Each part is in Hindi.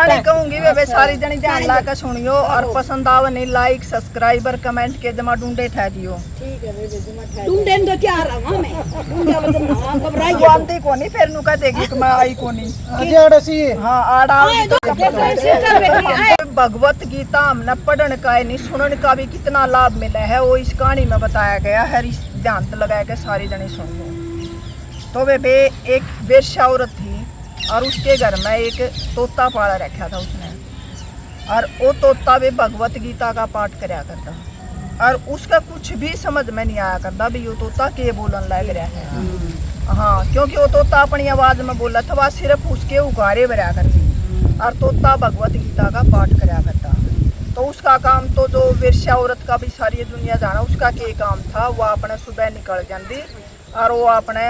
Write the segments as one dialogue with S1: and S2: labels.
S1: गाने कहूंगी वे सारी जनी ध्यान लाकर सुनियो और पसंद आवे नहीं लाइक सब्सक्राइबर कमेंट के जमा ढूंढे ठा दियो। ठीक है बेबे जमा ठा ढूंढे तो क्या रहा मैं ढूंढे मतलब हां घबराई जानती कोनी फिर नु कह देगी कि मैं आई कोनी अजड़सी हां आड़ा भगवत गीता हमने पढ़ने का नहीं सुनने का भी कितना लाभ मिला है वो इस कहानी में बताया गया है। इस ध्यान लगा के सारी जने सुन लो। तो वे एक वेश्या औरत थी और उसके घर में एक तोता पाला रखा था उसने और वो तोता भी भगवत गीता का पाठ कराया करता और उसका कुछ भी समझ में नहीं आया करता भी वो तोता के बोलन लग रहा है। हाँ क्योंकि वो तोता अपनी आवाज में बोला था वह सिर्फ उसके उगारे भरा करती और तोता भगवत गीता का पाठ कराया करता। तो उसका काम तो जो वेश्या औरत का भी सारी दुनिया जाना उसका क्या काम था वह अपने सुबह निकल जाती और वो अपने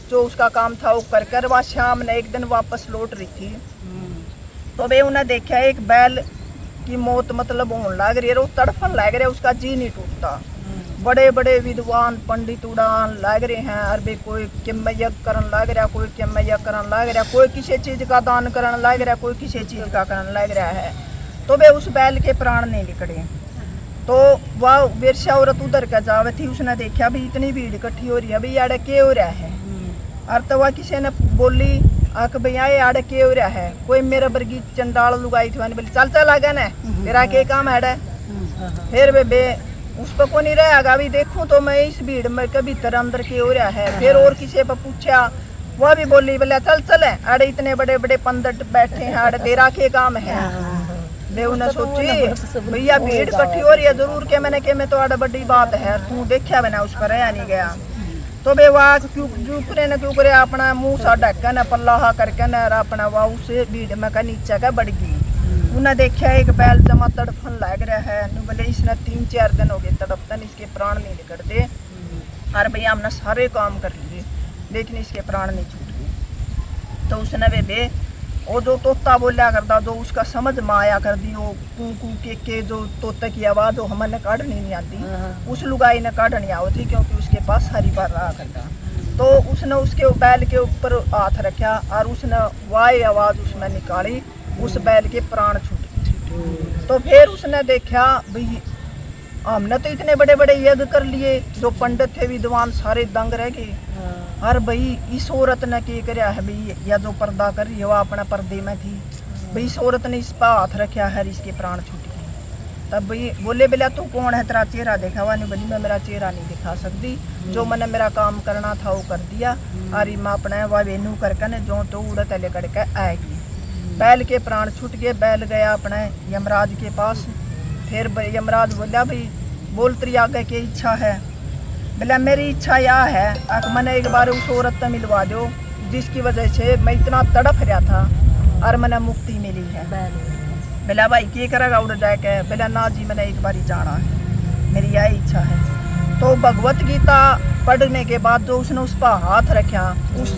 S1: जो उसका काम था वो कर कर वह शाम ने एक दिन वापस लौट रही थी। तो वे उन्हें देखा एक बैल की मौत मतलब होने लग रही है वो तड़फन लग रहा है उसका जी नहीं टूटता। बड़े बड़े विद्वान पंडित उड़ान लग रहे हैं और वे कोई किम यज्ञ करन लग रहा कोई किम यज्ञ करन लग रहा कोई किसी चीज का दान करन लग रहा कोई किसी चीज का करन लग रहा है। तो वे उस बैल के प्राण नहीं निकले। तो वह वेश्या औरत उधर का जावे थी उसने देखा भी इतनी भीड़ इकट्ठी हो रही है भाई आड़े के हो रहा है और तो वह किसी ने बोली आक भैया ये आड़े के हो रहा है कोई मेरा बर्गी चंडाल लुगाई थी बोली चल चल आ गया ना तेरा के काम है। फिर बे उस पर को नहीं रहेगा अभी देखूं तो मैं इस भीड़ में कभी तरह अंदर के हो रहा है। फिर और किसी पर पूछा वह भी बोली बोले चल चले अरे इतने बड़े बड़े पंडित बैठे हैं अरे तेरा के काम है। मैं उन्हें सोची भैया भीड़ इकट्ठी हो रही है जरूर के मैंने के मैं तो आड़ा बड़ी बात है तू देखा मैंने उस पर रहा नहीं गया। तो बे वाह क्यों क्यों करे अपना मुंह सा ढक्का न पल्ला करके न अपना वाह उस भीड़ में का नीचे का बढ़ गई। उन्हें देखा एक बैल जमा तड़फन लग रहा है बोले इसने 3-4 दिन हो गए तड़पतन इसके प्राण नहीं निकलते और भैया हमने सारे काम कर लिए लेकिन इसके प्राण नहीं छूट गए। तो उसने वे वो जो तोता बोलिया करता जो उसका समझ में आया कर दी वो कू के जो तोते की आवाज़ जो हमें काढ़नी नहीं आती उस लुगाई ने काढ़नी आती क्योंकि उसके पास सारी बार रहा करता। तो उसने उसके बैल के ऊपर हाथ रखा और उसने वाई आवाज़ उसमें निकाली उस बैल के प्राण छूट गए। तो फिर उसने देखा भाई हमने तो इतने बड़े बड़े यज्ञ कर लिए जो पंडित थे विद्वान सारे दंग रह गए और भाई इस औरत ने क्या कराया है भाई या जो पर्दा कर रही है वह अपना पर्दे में थी भाई इस औरत ने इस पर हाथ रखा है इसके प्राण छूट गए। तब भाई बोले बोला तू कौन है तेरा चेहरा देखा हुआ नहीं बोली मैं मेरा चेहरा नहीं दिखा सकती जो मैंने मेरा काम करना था वो कर दिया और मैं अपना वह वेनू करके न जो तो उड़त लेकर के आएगी। बैल के प्राण छूट गए बैल गया अपने यमराज के पास। फिर यमराज बोला भाई बोल तेरी आगे की इच्छा है। बोला मेरी इच्छा यह है कि मैंने एक बार उस औरत से मिलवा दो जिसकी वजह से मैं इतना तड़प रहा था और मैंने मुक्ति मिली है। बोला भाई क्या करेगा उड़ जाके। बोला ना जी मैंने एक बार जाना है मेरी यही इच्छा है। तो भगवत गीता पढ़ने के बाद जो उसने उस पर हाथ रखा उस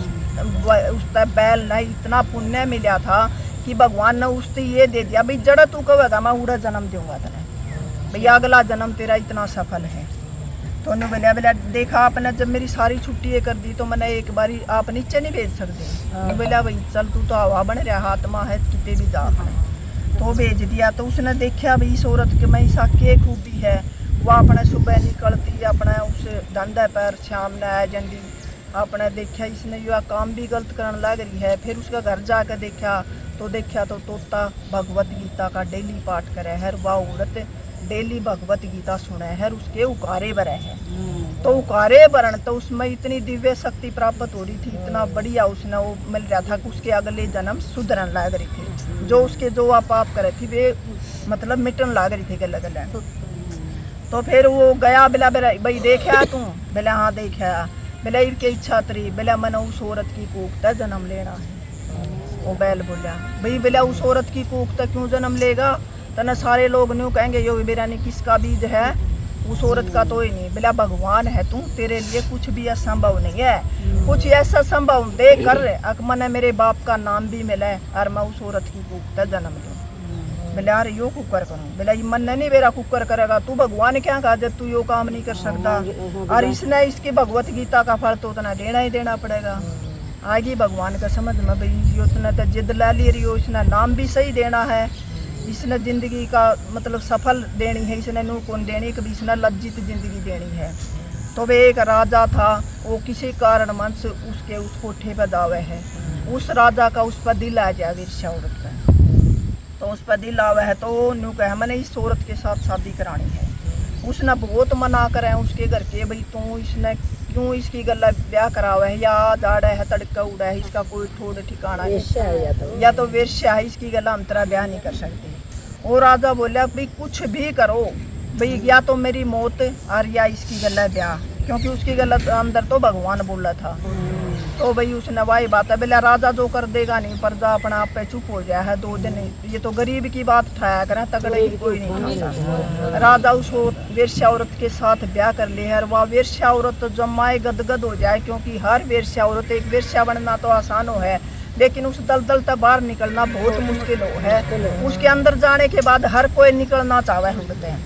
S1: बैल ने इतना पुण्य मिला था कि भगवान ने उससे ये दे दिया भाई जड़ा तू कहेगा मैं उड़ा जन्म दूंगा तेने भैया अगला जन्म तेरा इतना सफल है। तो उन्होंने बोला देखा आपने जब मेरी सारी छुट्टी कर दी तो मैंने एक बारी आप नीचे नहीं भेज सकते। बोला भाई चल तू तो हवा बन रहा आत्मा है कितने भी जा तो भेज दिया। तो उसने देखा भाई इस औरत के मैं ईसा के खूबी है वह अपने सुबह निकलती अपने उस डंडे पैर शाम ने आ जाती अपने देखा इसने यह काम भी गलत करने लग रही है। फिर उसका घर जाकर देखा तो तोता भगवत गीता का डेली पाठ करे है वह औरत डेली भगवत गीता सुने है उसके उकारे भरे हैं। तो उकारे भरण तो उसमें इतनी दिव्य शक्ति प्राप्त हो रही थी इतना बढ़िया उसने वो मिल रहा था कि उसके अगले जन्म सुधरन लग रही थी जो उसके जो आप पाप करे थी वे मतलब मिटन लग रही थी गले गले। तो फिर वो गया बिला भाई देखा तू बिला हाँ देखा बिला इनकी इच्छा तरी बिला मैंने उस औरत की कोख तक जन्म लेना है। वो बैल बोला भाई बिला उस औरत की कोख तक क्यों जन्म लेगा तना सारे लोग न्यू कहेंगे यो बेरानी किसका बीज है उस औरत का तो ही नहीं। बिला भगवान है तू तेरे लिए कुछ भी असंभव नहीं है कुछ ऐसा संभव दे कर अकमन मेरे बाप का नाम भी मिले और मैं उस औरत की कोख तक जन्म दूँ। बोले यार यो कुकर करूँ बोला ये मन नहीं मेरा कुकर करेगा तू भगवान क्या कहा जब तू यो काम नहीं कर सकता और इसने इसकी भगवत गीता का फल तो उतना देना ही देना पड़ेगा। आगे भगवान का समझ में भाई उसने तो जिद ला ली रही हो, इसने नाम भी सही देना है, इसने जिंदगी का मतलब सफल देनी है, इसने नू कौन देनी कभी, इसने लज्जित जिंदगी देनी है। तो वे एक राजा था, वो किसी कारण मंच उसके उस कोठे पर दावे है, उस राजा का उस पर दिल आ गया वेश्या औरत का। तो उस पर दिल आवे है तो नू कहे मैंने इस औरत के साथ शादी करानी है। उसने बहुत मना करे उसके घर के, भाई तू इसने क्यों इसकी गला ब्याह करावे है, या जाड़ा है तड़का उड़ा है, इसका कोई ठोड़ ठिकाना नहीं, या तो वेश्या है, इसकी गला हम तेरा ब्याह नहीं कर सकते। वो राजा बोला भाई कुछ भी करो भाई, या तो मेरी मौत और या इसकी गला ब्याह, क्योंकि उसकी गला अंदर तो भगवान बोला था। तो भाई उसने वही बात है, बोला राजा जो कर देगा नहीं, प्रजा अपना आप पे चुप हो गया है 2 दिन, ये तो गरीब की बात उठाया करें, तगड़े की कोई नहीं खाता। राजा उस वेश्या औरत के साथ ब्याह कर ले है, वह वेश्या औरत जमाए गदगद हो जाए, क्योंकि हर वेश्या औरत, एक वेश्या बनना तो आसान हो है, लेकिन उस दलदल तक बाहर निकलना बहुत मुश्किल हो है। उसके अंदर जाने के बाद हर कोई निकलना चाहे हम बताए।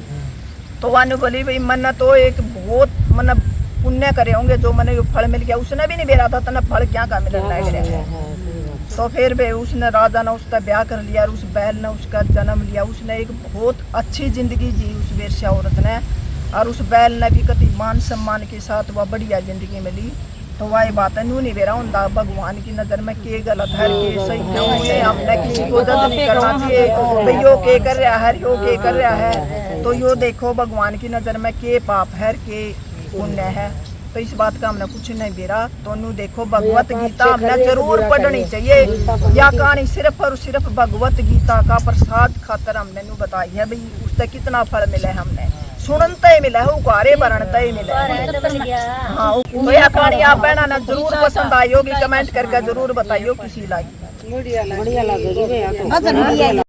S1: तो वानु बोली भाई मन तो एक बहुत मन पुण्य करे होंगे, जो मैंने फल मिल गया, उसने भी नहीं बेरा था तना फल क्या का मिलने लग रहा है। तो फिर भाई उसने राजा ने उसका ब्याह कर लिया और उस बैल ने उसका जन्म लिया। उसने एक बहुत अच्छी जिंदगी जी उस वेश्या औरत ने, और उस बैल ने भी कति मान सम्मान के साथ वह बढ़िया जिंदगी मिली। तो वही बात है, नू नहीं बेरा होंगे भगवान की नज़र में के गलत है के सही है, हमने किसी को जज नहीं करना चाहिए भाई यो के कर रहा है यो के कर रहा है। तो यो देखो भगवान की नज़र में के पाप है के पुण्य है, तो इस बात का हमने कुछ नहीं बेरा। तो नू देखो भगवत गीता हमने जरूर पढ़नी चाहिए, या कहानी सिर्फ और सिर्फ भगवत गीता का प्रसाद खातर हमने नू बताई है भाई, उससे कितना फल मिले, हमने सुनते ही मिला है, उकारे भरणते ही मिला है। हाँ तो यह कहानी आप बहना ना जरूर पसंद आई होगी, कमेंट करके जरूर बताइयो किसी लाइक।